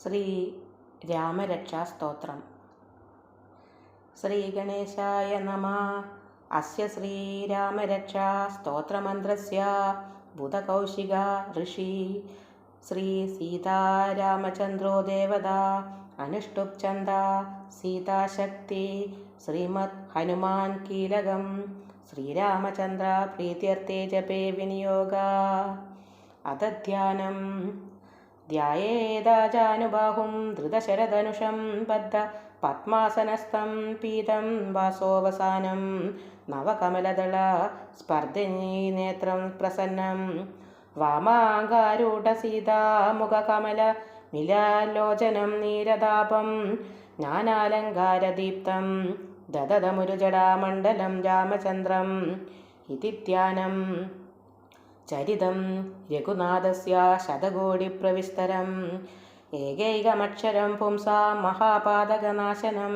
ശ്രീ രാമരക്ഷാസ്തോത്രം. ശ്രീഗണേശായ നമഃ. അസ്യ ശ്രീരാമരക്ഷാ സ്തോത്രമന്ത്രസ്യ ബുധകൗശിക ഋഷി ശ്രീ സീതാരാമചന്ദ്രോ ദേവതാ അനുഷ്ടുപ് ഛന്ദ സീതാശക്തി ശ്രീമദ് ഹനുമാൻ കീലകം ശ്രീരാമചന്ദ്ര പ്രീത്യർത്ഥേ ജപേ വിനിയോഗ. അധധ്യാനം. ധ്യായേതാജാനുബാഹും ധൃതശരധനുഷം ബദ്ധ പദ്മാസനസ്ഥം പീതം വാസോവസാനം നവകമലദള സ്പർദ്ധനീനേത്രം പ്രസന്നം വാമാങ്കാരൂഢ സീതാമുഖകമല മിലാലോചനം നീരതാപം ജ്ഞാനാലങ്കാരദീപ്തം ദദതമുരുജടാമണ്ഡലം രാമചന്ദ്രം ഇതി ധ്യാനം. ചരിതം രഘുനാഥസ്യ ശതകോടിപ്രവിസ്തരം ഏകൈകമക്ഷരം പുംസാം മഹാപാതകനാശനം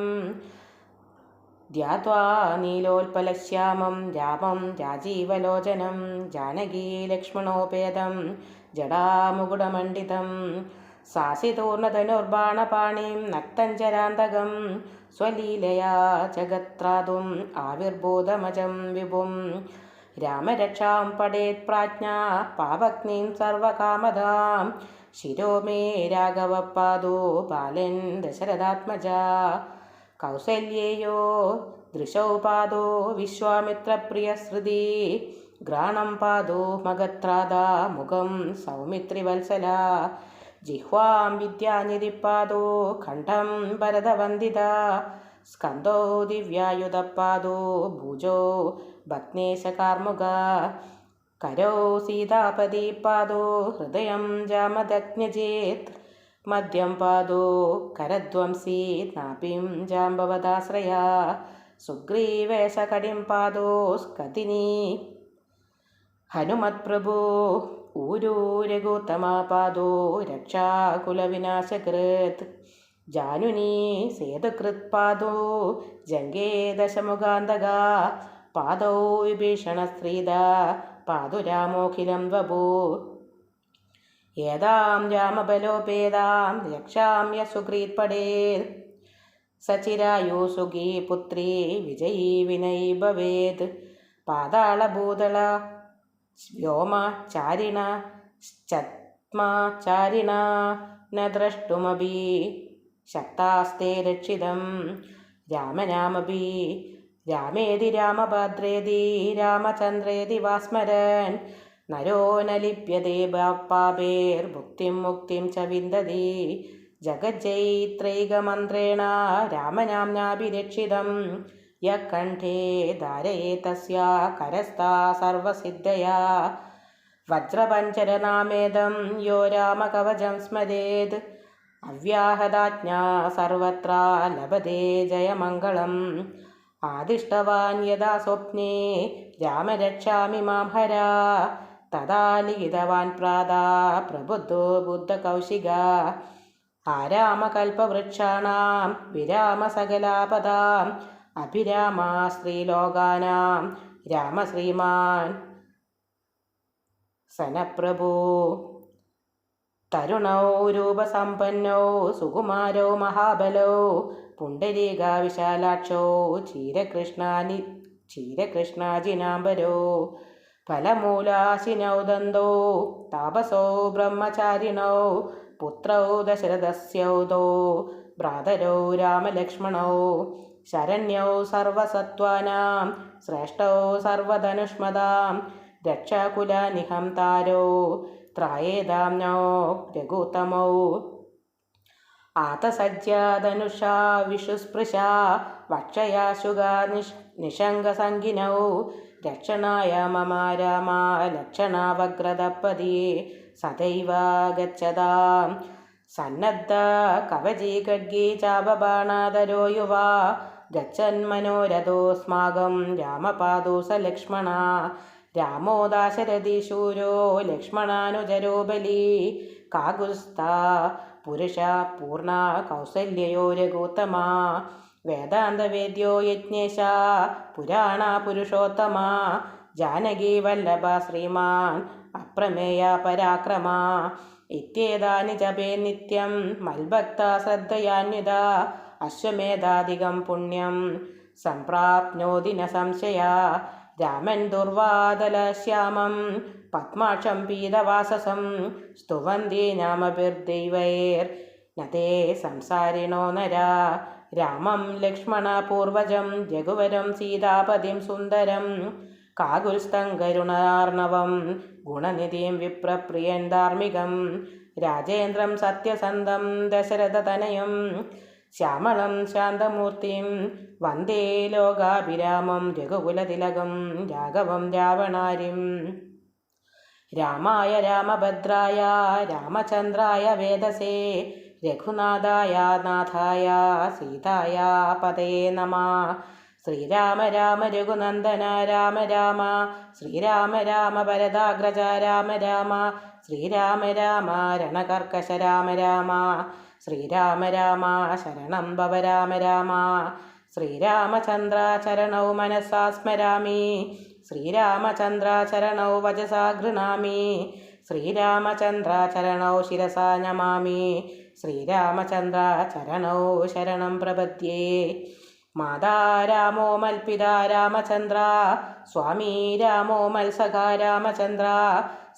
ധ്യാത്വാ നീലോൽപലശ്യാമം രാമം രാജീവലോചനം ജാനകീ ലക്ഷ്മണോപേതം ജടാമുകുടമണ്ഡിതം സാസിതൂർണധനുർബാണപാണിം നക്തഞ്ചരാന്തകം സ്വലീലയാ ജഗത്രാതും ആവിർഭൂതമജം വിഭും രാമരക്ഷാം പടേത് പ്രാജ്ഞാ പാവഗ്നീം സർവകാമദാം ശിരോ മേ രാഘവപാദോ ബാലൻ ദശരഥാത്മജാ കൗസല്യേയോ ദൃശൗ പാദോ വിശ്വാമിത്രപ്രിയശ്രുതി ഘ്രാണം പാദോ മഗത്രാദാ മുഖം സൗമിത്രിവത്സല ജിഹ്വാം വിദ്യാനിധിപാദോ ഖണ്ഡം ഭരതവന്ദിത സ്കന്ധോ ദിവ്യായുധപാദോ ഭുജോ ഭഗ്നേശകാർമുക കരോ സീതാപതിപാദോ ഹൃദയം ജാമദഗ്നജേത് മദ്യം പാദോ കരധ്വംസി നാഭിം ജാംബവദാശ്രയ സുഗ്രീവേശകടിം പാദോ സ്കതിനി ഹനുമത്പ്രഭോ ഊരോ രഘുത്തമാ പാദോ രക്ഷാകുലവിനാശകൃത് ജാനുനീ സേതുകൃത്പാദോ ജംഗേ ദശമുഖാന്തകാ പാദോ വിഭീഷണസ്ത്രീത പാദുരാമോഖിലം വപൂ ഏതാം രാമബലോപേതാം രക്ഷാമ്യ സുഗ്രീത് പടേത് സചിരായു സുഖീ പുത്രീ വിജയീ വിനയീ ഭവേത് പാതാളഭൂതള വ്യോമചാരിണ ചത്മാചാരിണ ന ദ്രഷ്ടുമപി ശക്താസ്തേ രക്ഷിതം രാമനാമപി രാമേതി രാമഭദ്രേതി രാമചന്ദ്രേതി വാസ്മരൻ നരോ ന ലിപ്യതേ പാപേർഭുക്തിം മുക്തിം ച വിന്ദതി ജഗജ്ജൈത്രൈകമന്ത്രേണ രാമനാമ്നാഭിരക്ഷിതം യഃ കണ്ഠേ ധാരയേ തസ്യ കരസ്ഥാ സർവസിദ്ധയാ വജ്രപഞ്ചരനാമേദം യോ രാമകവചം സ്മരേത് അവ്യാഹതാജ്ഞാ സർവത്ര ലഭതേ ജയമംഗളം ആദിഷ്ടവാൻ യഥാ സ്വപ്നേ രാമരക്ഷാമി മാം ഹരാ തദാ ലിഖിതവാൻ പ്രാതാ പ്രബുദ്ധോ ബുദ്ധകൗശിക ആരാമകൽപവൃക്ഷാണാം വിരാമസകലാപദാം അഭിരാമാ സ്ത്രീലോകാനാം രാമശ്രീമാൻ സനപ്രഭോ തരുണോ രൂപസമ്പന്നോ സുകുമാരോ മഹാബലോ പുണ്ടരീകാ വിശാലാക്ഷോ ക്ഷീരകൃഷ്ണാജിനാംബരോ ഫലമൂലാശിനൗ ദന്തോ താപസോ ബ്രഹ്മചാരിണോ പുത്രൗ ദശരഥസ്യൗതോ ഭ്രാതരോ രാമലക്ഷ്മണോ ശരണ്യൗ സർവസത്വാനാം ശ്രേഷ്ഠോ സർവധനുഷ്മതാം രക്ഷാകുലനിഹംതാരോ ത്രായേതാംനോ രഘുത്തമോ ആതസജ്ജാധനുഷാ വിഷുസ്പൃശാ വക്ഷയാശുഗാ നിഷംഗസംഗിനൗ രക്ഷണായ മമ രാമ ലക്ഷണാവഗ്രതപതി സദൈവ ഗച്ഛതാം സന്നദ്ധ കവചീ ഖഡ്ഗീ ചാപബാണാധരോ യുവാ ഗച്ഛന്മനോരഥോസ്മാകം രാമപാദോ സ ലക്ഷ്മണ രാമോ ദാശരഥി ശൂരോ ലക്ഷ്മണാനുജരോ ബലി കാകുത്സ്ഥാ പുരുഷ പൂർണ്ണ കൗസല്യയോ രഘുത്തമാ വേദാന്തവേദ്യോ യജ്ഞേശ പുരാണ പുരുഷോത്തമ ജാനകി വല്ലഭ ശ്രീമാൻ അപ്രമേയ പരാക്രമ ഇത്യേതാനി ജപേ നിത്യം മൽഭക്ത ശ്രദ്ധയാന്വിത അശ്വമേധാധികം പുണ്യം സംപ്രാപ്നോതി ന സംശയ. രാമൻ ദുർവാദലശ്യാമം പത്മാക്ഷം പീതവാസസം സ്തുവന്തി നാമഭിർദൈവൈർന തേ സംസാരിണോ നരാ. രാമം ലക്ഷ്മണപൂർവജം രഘുവരം സീതാപതിം സുന്ദരം കാകുൽസ്ഥം കരുണാർണവം ഗുണനിധിം വിപ്രപ്രിയൻ ധാർമ്മികം രാജേന്ദ്രം സത്യസന്ധം ദശരഥതനയം ശ്യാമളം ശാന്തമൂർത്തിം വന്ദേ ലോകാഭിരാമം രഘുകുലതിലകം രാഘവം രാവണാരിം. രാമായ രാമഭദ്രായ രാമചന്ദ്രായ വേദസേ രഘുനാഥായ നാഥായ സീതായ പതയേ നമഃ. ശ്രീരാമ രാമ രഘുനന്ദന രാമ രാമ ശ്രീരാമ രാമ ഭരതാഗ്രജ രാമ രാമ ശ്രീരാമ രാമ രണകർക്കശ രാമ രാമ ശ്രീരാമ രാമ ശരണം ഭവ രാമ രാമ. ശ്രീരാമചന്ദ്ര ചരണൗ മനസാ സ്മരാമി ശ്രീരാമചന്ദ്ര ചരണൗ വചസാ ഗൃണാമി ശ്രീരാമചന്ദ്ര ചരണൗ ശിരസാ നമാമി ശ്രീരാമചന്ദ്ര ചരണൗ ശരണം പ്രപദ്യേ. മാതാ രാമോ മൽപിതാ രാമചന്ദ്ര സ്വാമീ രാമോ മത്സഖാ രാമചന്ദ്ര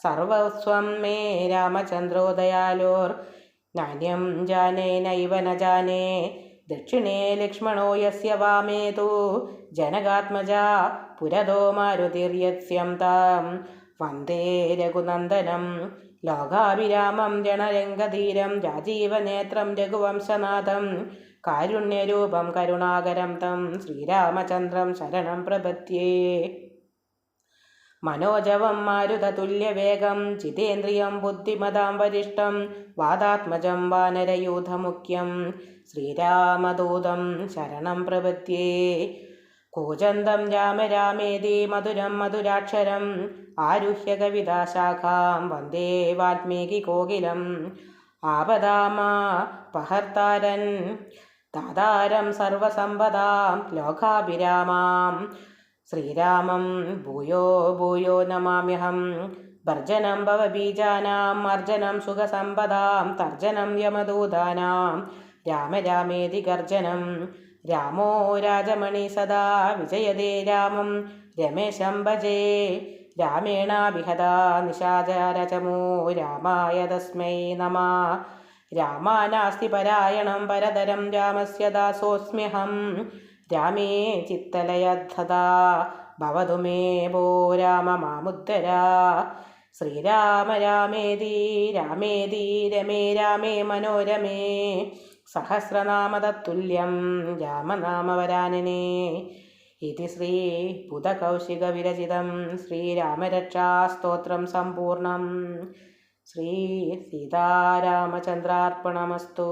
സർവസ്വം മേ രാമചന്ദ്രോ ദയാലോർ നാന്യം ജാനേ നൈവ ന ജാനേ. ദക്ഷിണേ ലക്ഷ്മണോ യസ്യ വാമേ തു ജനകാത്മജാ പുരതോ മാരുതിർയസ്യം താം വന്ദേ രഘുനന്ദനം ലോകാഭിരാമം രണരംഗധീരം രാജീവനേത്രം രഘുവംശനാഥം കാരുണ്യരൂപം കരുണാകരം തം ശ്രീരാമചന്ദ്രം ശരണം പ്രപദ്യേ. മനോജവം മാരുതതുല്യവേഗം ജിതേന്ദ്രിയം ബുദ്ധിമതാം വരിഷ്ഠം വാദാത്മജം വാനരയൂഥമുഖ്യം ശ്രീരാമദൂതം ശരണം പ്രപദ്യേ. കൂജന്തം രാമ രാമേതി മധുരം മധുരാക്ഷരം ആരുഹ്യ കവിതാശാഖാം വന്ദേ വാൽമീകി കോകിലം ആപദാമപഹർത്താരൻ ദാതാരം സർവസമ്പദാം ലോകാഭിരാമാം ശ്രീരാമം ഭൂയോ ഭൂയോ നമാമ്യഹം. ഭർജനം ഭവബീജാനാം അർജനം സുഖസമ്പദാം തർജനം യമദൂതാനാം രാമ രാമേതി ഗർജനം. രാമോ രാജമണി സദാ വിജയതേ രാമം രമേശം ഭജേ. രാമേണാഭിഹതാ നിശാചരചമോ രാമായ തസ്മൈ നമഃ. രാമാനാസ്തി പരായണം പരതരം രാമസ്യ ദാസോസ്മ്യഹം. രാമേ ചിത്തലയദ്ധതാ ഭവതു മേ ഭോ രാമ മാമുദ്ധരാ. ശ്രീരാമ രാമേതി രാമേതി രമേ രാമേ മനോരമേ സഹസ്രനാമതത്തുല്യം രാമനാമവരാനനേ. ഇതി ശ്രീ ബുധകൗശികവിരചിതം ശ്രീരാമരക്ഷാസ്തോത്രം സമ്പൂർണം. ശ്രീ സീതാരാമചന്ദ്രാർപ്പണമസ്തു.